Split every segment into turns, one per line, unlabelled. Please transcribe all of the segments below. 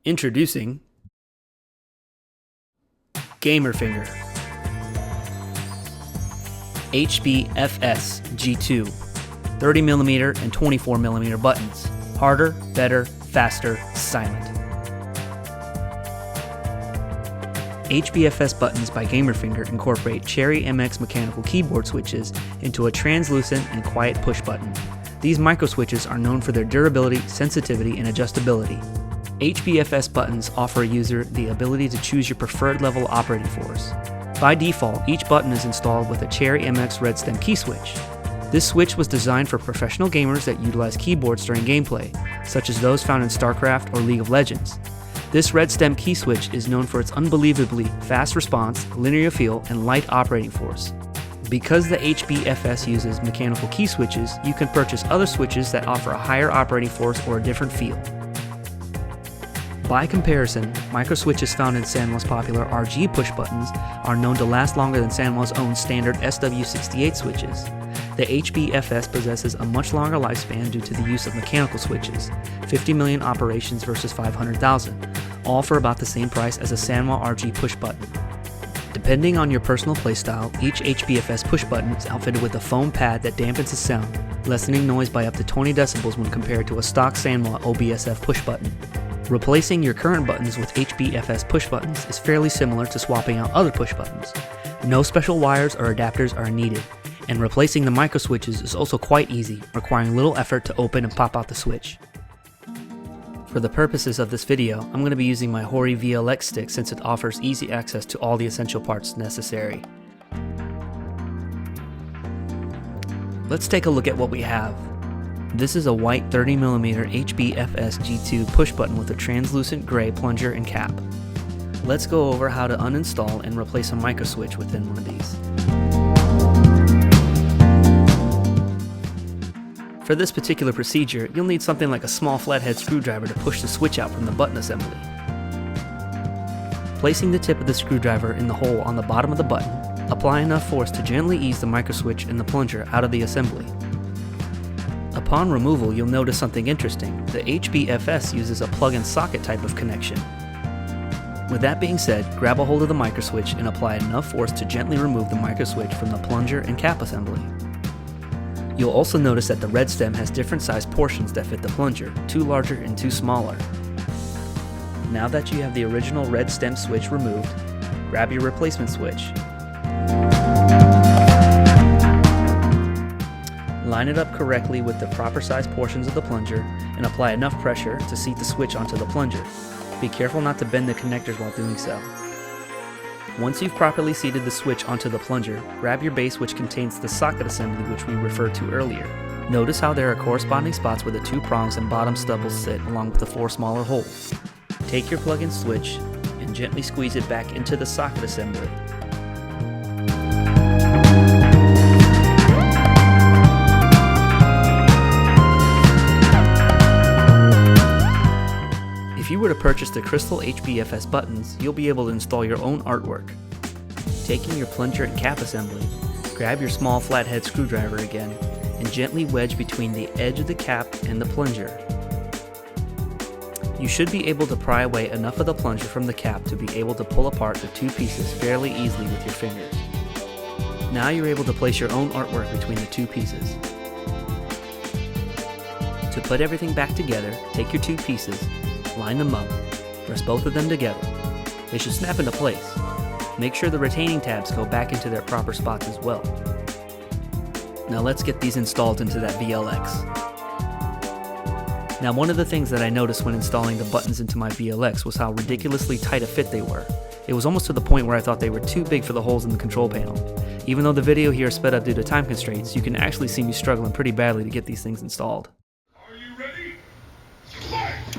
Introducing GamerFinger HBFS-G2 30mm and 24mm buttons. Harder, better, faster, silent. HBFS buttons by GamerFinger incorporate Cherry MX mechanical keyboard switches into a translucent and quiet push button. These micro switches are known for their durability, sensitivity, and adjustability. HBFS buttons offer a user the ability to choose your preferred level of operating force. By default, each button is installed with a Cherry MX red stem key switch. This switch was designed for professional gamers that utilize keyboards during gameplay, such as those found in StarCraft or League of Legends. This red stem key switch is known for its unbelievably fast response, linear feel, and light operating force. Because the HBFS uses mechanical key switches, you can purchase other switches that offer a higher operating force or a different feel. By comparison, micro switches found in Sanwa's popular RG push buttons are known to last longer than Sanwa's own standard SW68 switches. The HBFS possesses a much longer lifespan due to the use of mechanical switches, 50 million operations versus 500,000, all for about the same price as a Sanwa RG push button. Depending on your personal playstyle, each HBFS push button is outfitted with a foam pad that dampens the sound, lessening noise by up to 20 decibels when compared to a stock Sanwa OBSF push button. Replacing your current buttons with HBFS push buttons is fairly similar to swapping out other push buttons. No special wires or adapters are needed, and replacing the micro switches is also quite easy, requiring little effort to open and pop out the switch. For the purposes of this video, I'm going to be using my Hori VLX stick since it offers easy access to all the essential parts necessary. Let's take a look at what we have. This is a white 30mm HBFS-G2 push button with a translucent gray plunger and cap. Let's go over how to uninstall and replace a micro switch within one of these. For this particular procedure, you'll need something like a small flathead screwdriver to push the switch out from the button assembly. Placing the tip of the screwdriver in the hole on the bottom of the button, apply enough force to gently ease the micro switch and the plunger out of the assembly. Upon removal, you'll notice something interesting. The HBFS uses a plug-in socket type of connection. With that being said, grab a hold of the micro switch and apply enough force to gently remove the micro switch from the plunger and cap assembly. You'll also notice that the red stem has different sized portions that fit the plunger, two larger and two smaller. Now that you have the original red stem switch removed, grab your replacement switch. Line it up correctly with the proper sized portions of the plunger and apply enough pressure to seat the switch onto the plunger. Be careful not to bend the connectors while doing so. Once you've properly seated the switch onto the plunger, grab your base which contains the socket assembly which we referred to earlier. Notice how there are corresponding spots where the two prongs and bottom stub will sit along with the four smaller holes. Take your plug-in switch and gently squeeze it back into the socket assembly. If you were to purchase the crystal HBFS buttons, you'll be able to install your own artwork. Taking your plunger and cap assembly, grab your small flathead screwdriver again, and gently wedge between the edge of the cap and the plunger. You should be able to pry away enough of the plunger from the cap to be able to pull apart the two pieces fairly easily with your fingers. Now you're able to place your own artwork between the two pieces. To put everything back together, take your two pieces, line them up, press both of them together. They should snap into place. Make sure the retaining tabs go back into their proper spots as well. Now let's get these installed into that VLX. Now one of the things that I noticed when installing the buttons into my VLX was how ridiculously tight a fit they were. It was almost to the point where I thought they were too big for the holes in the control panel. Even though the video here is sped up due to time constraints, you can actually see me struggling pretty badly to get these things installed.
Are you ready? Fight!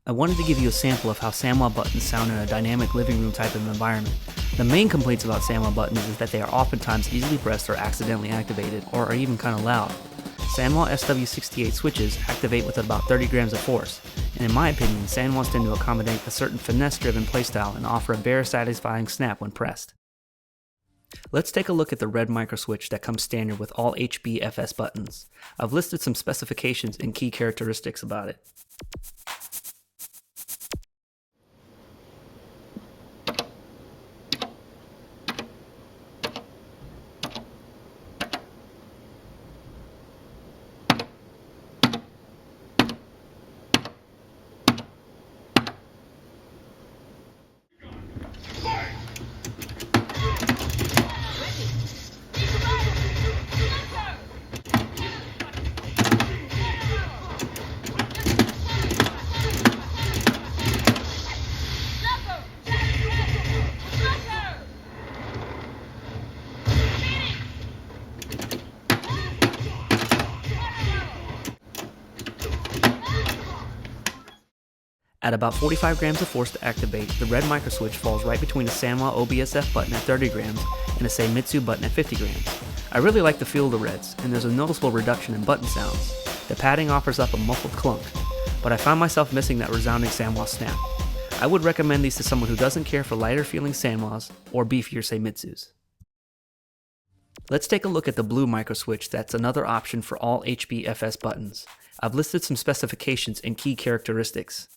I wanted to give you a sample of how SandWall buttons sound in a dynamic living room type of environment. The main complaints about SandWall buttons is that they are oftentimes easily pressed or accidentally activated, or are even kind of loud. SandWall SW68 switches activate with about 30 grams of force, and in my opinion, SandWalls tend to accommodate a certain finesse-driven playstyle and offer a bare satisfying snap when pressed. Let's take a look at the red microswitch that comes standard with all HBFS buttons. I've listed some specifications and key characteristics about it. At about 45 grams of force to activate, the red microswitch falls right between a SandWall OBSF button at 30 grams and a Seimitsu button at 50 grams. I really like the feel of the reds, and there's a noticeable reduction in button sounds. The padding offers up a muffled clunk, but I found myself missing that resounding SandWall snap. I would recommend these to someone who doesn't care for lighter feeling SandWalls or beefier Seimitsus. Let's take a look at the blue microswitch that's another option for all HBFS buttons. I've listed some specifications and key characteristics.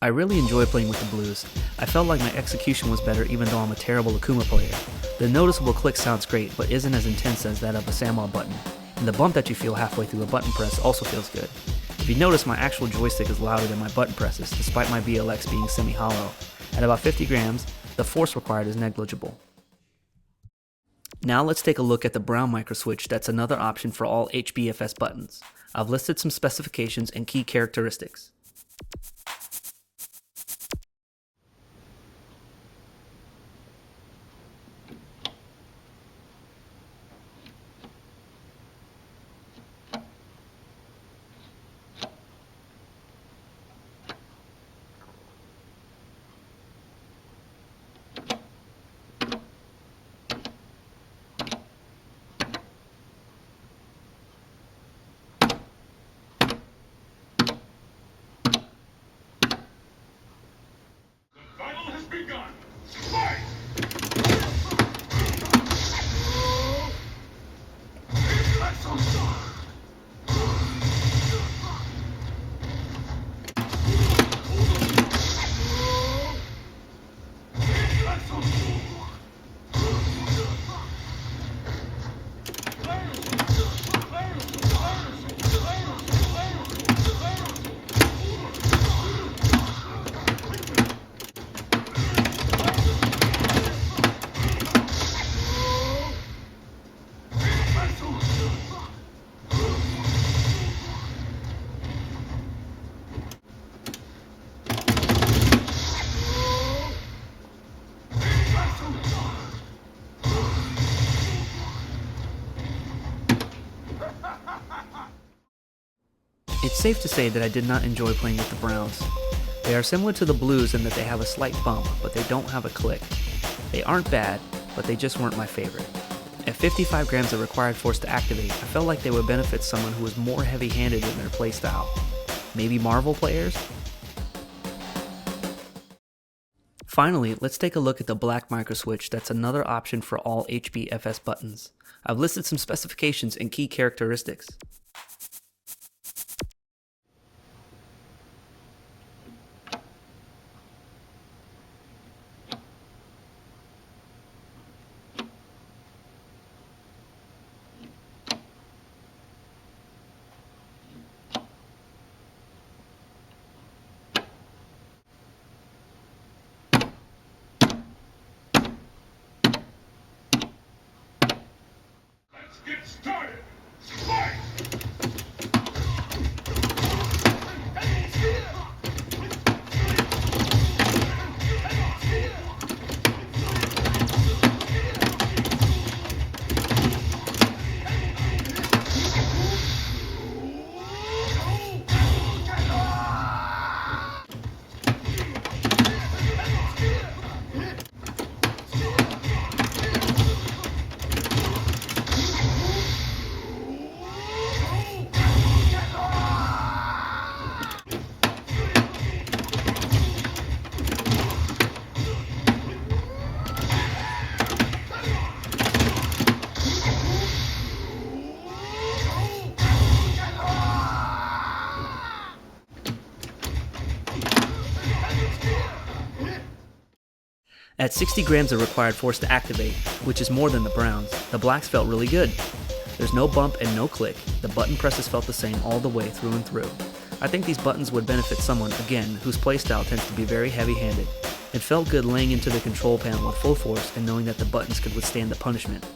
I really enjoy playing with the blues. I felt like my execution was better even though I'm a terrible Akuma player. The noticeable click sounds great, but isn't as intense as that of a SandWall button, and the bump that you feel halfway through a button press also feels good. If you notice, my actual joystick is louder than my button presses, despite my BLX being semi-hollow. At about 50 grams, the force required is negligible. Now let's take a look at the brown microswitch that's another option for all HBFS buttons. I've listed some specifications and key characteristics.
Begun. Fight!
It's safe to say that I did not enjoy playing with the browns. They are similar to the blues in that they have a slight bump, but they don't have a click. They aren't bad, but they just weren't my favorite. At 55 grams of required force to activate, I felt like they would benefit someone who was more heavy-handed in their playstyle. Maybe Marvel players? Finally, let's take a look at the black microswitch that's another option for all HBFS buttons. I've listed some specifications and key characteristics.
Let's get started. Fight!
At 60 grams of required force to activate, which is more than the browns, the blacks felt really good. There's no bump and no click. The button presses felt the same all the way through and through. I think these buttons would benefit someone, again, whose playstyle tends to be very heavy-handed. It felt good laying into the control panel with full force and knowing that the buttons could withstand the punishment.